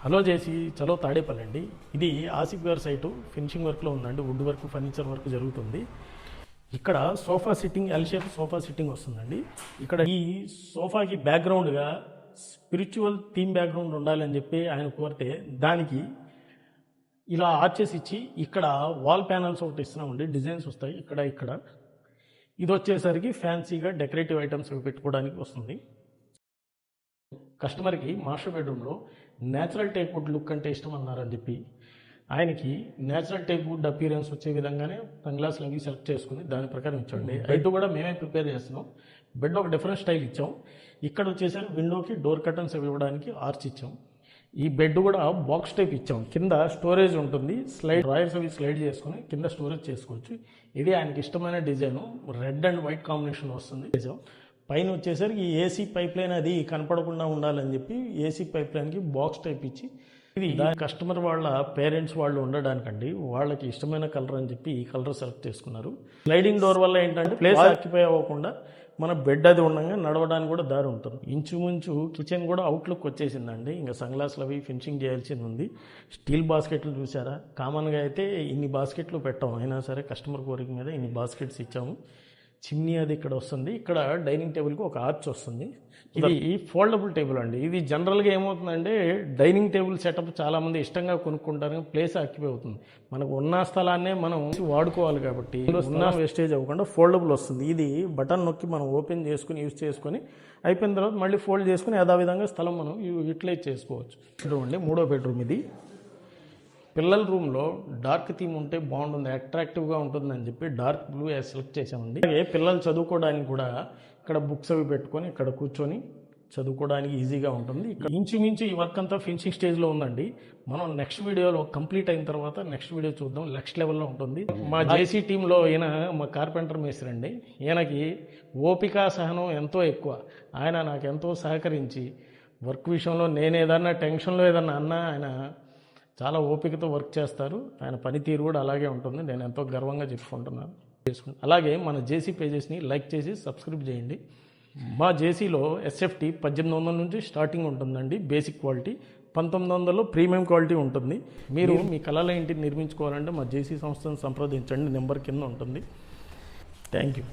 Hello చేసి చలో తాడేపల్లి అండి. ఇది ఆసిఫ్ గారి సైటు ఫినిషింగ్ వర్క్లో ఉందండి. వుడ్ వర్క్, ఫర్నిచర్ వర్క్ జరుగుతుంది. ఇక్కడ sofa sitting, L shape sofa sitting వస్తుందండి. ఇక్కడ ఈ సోఫాకి బ్యాక్గ్రౌండ్గా స్పిరిచువల్ థీమ్ బ్యాక్గ్రౌండ్ ఉండాలని చెప్పి ఆయన కోరితే దానికి ఇలా ఆర్చెస్ ఇచ్చి ఇక్కడ వాల్ ప్యానల్స్ ఒకటి ఇస్తున్నామండి. డిజైన్స్ వస్తాయి ఇక్కడ. ఇది వచ్చేసరికి ఫ్యాన్సీగా డెకరేటివ్ ఐటమ్స్ పెట్టుకోవడానికి వస్తుంది. కస్టమర్కి మాస్టర్ బెడ్రూమ్లో న్యాచురల్ టేక్ వుడ్ లుక్ అంటే ఇష్టం అన్నారని చెప్పి ఆయనకి న్యాచురల్ టేక్ వుడ్ అపీరెన్స్ వచ్చే విధంగానే సన్ గ్లాసులు అవి సెలెక్ట్ చేసుకుని దాని ప్రకారం ఇచ్చండి. బెడ్ కూడా మేమే ప్రిపేర్ చేస్తున్నాం. బెడ్ ఒక డిఫరెంట్ స్టైల్ ఇచ్చాం. ఇక్కడ వచ్చేసరికి విండోకి డోర్ కర్టన్స్ అవి ఇవ్వడానికి ఆర్చ్ ఇచ్చాం. ఈ బెడ్ కూడా బాక్స్ టైప్ ఇచ్చాం. కింద స్టోరేజ్ ఉంటుంది. డ్రాయర్స్ అవి స్లైడ్ చేసుకుని కింద స్టోరేజ్ చేసుకోవచ్చు. ఇది ఆయనకి ఇష్టమైన design. Red and white combination వస్తుంది. పైన వచ్చేసరికి ఈ ఏసీ పైప్ లైన్ అది కనపడకుండా ఉండాలని చెప్పి ఏసీ పైప్ లైన్కి బాక్స్ టైప్ ఇచ్చి ఇది కస్టమర్ వాళ్ళ పేరెంట్స్ వాళ్ళు ఉండడానికండి. వాళ్ళకి ఇష్టమైన కలర్ అని చెప్పి ఈ కలర్ సెలెక్ట్ చేసుకున్నారు. స్లైడింగ్ డోర్ వల్ల ఏంటంటే ప్లేస్ ఆక్యుపై అవ్వకుండా మన బెడ్ అది ఉండగా నడవడానికి కూడా దారి ఉంటుంది. ఇంచుమించు కిచెన్ కూడా అవుట్లుక్ వచ్చేసిందండి. ఇంకా సన్ గ్లాసులు అవి ఫినిషింగ్ చేయాల్సింది ఉంది. స్టీల్ బాస్కెట్లు చూసారా? కామన్గా అయితే ఇన్ని బాస్కెట్లు పెట్టాం. అయినా సరే కస్టమర్ కోరిక మీద ఇన్ని బాస్కెట్స్ ఇచ్చాము. చిమ్నీ అది ఇక్కడ వస్తుంది. ఇక్కడ డైనింగ్ టేబుల్కి ఒక ఆర్చ్ వస్తుంది. ఇది ఫోల్డబుల్ టేబుల్ అండి. ఇది జనరల్గా ఏమవుతుందంటే డైనింగ్ టేబుల్ సెటప్ చాలామంది ఇష్టంగా కొనుక్కుంటారు. ప్లేస్ ఆక్యుపై అవుతుంది. మనకు ఉన్న స్థలాన్నే మనం వాడుకోవాలి కాబట్టి ఉన్న వేస్టేజ్ అవ్వకుండా ఫోల్డబుల్ వస్తుంది. ఇది బటన్ నొక్కి మనం ఓపెన్ చేసుకుని యూజ్ చేసుకొని అయిపోయిన తర్వాత మళ్ళీ ఫోల్డ్ చేసుకుని యథావిధంగా స్థలం మనం యూటిలైజ్ చేసుకోవచ్చు. చూడండి, 3వ బెడ్రూమ్ ఇది. పిల్లల రూమ్లో డార్క్ థీమ్ ఉంటే బాగుంటుంది, అట్రాక్టివ్గా ఉంటుందని చెప్పి డార్క్ బ్లూ సెలెక్ట్ చేసామండి. అలాగే పిల్లలు చదువుకోవడానికి కూడా ఇక్కడ బుక్స్ అవి పెట్టుకొని ఇక్కడ కూర్చొని చదువుకోవడానికి ఈజీగా ఉంటుంది. ఇక్కడ ఇంచుమించు ఈ వర్క్ అంతా ఫినిషింగ్ స్టేజ్లో ఉందండి. మనం నెక్స్ట్ వీడియోలో కంప్లీట్ అయిన తర్వాత నెక్స్ట్ వీడియో చూద్దాం. నెక్స్ట్ లెవెల్లో ఉంటుంది. మా జేసీ టీంలో ఈయన మా కార్పెంటర్ మేస్త్రి అండి. ఈయనకి ఓపిక సహనం ఎంతో ఎక్కువ. ఆయన నాకు ఎంతో సహకరించి వర్క్ విషయంలో నేను ఏదన్నా టెన్షన్లో ఏదన్నా అన్నా ఆయన చాలా ఓపికతో వర్క్ చేస్తారు. ఆయన పనితీరు కూడా అలాగే ఉంటుంది. నేను ఎంతో గర్వంగా చెప్పుకుంటున్నాను. అలాగే మన జేసీ పేజెస్ని లైక్ చేసి సబ్స్క్రైబ్ చేయండి. మా జేసీలో ఎస్ఎఫ్టీ 1800 నుంచి స్టార్టింగ్ ఉంటుందండి. బేసిక్ క్వాలిటీ 1900 ప్రీమియం క్వాలిటీ ఉంటుంది. మీరు మీ కళల ఇంటిని నిర్మించుకోవాలంటే మా జేసీ సంస్థను సంప్రదించండి. నెంబర్ కింద ఉంటుంది. Thank you.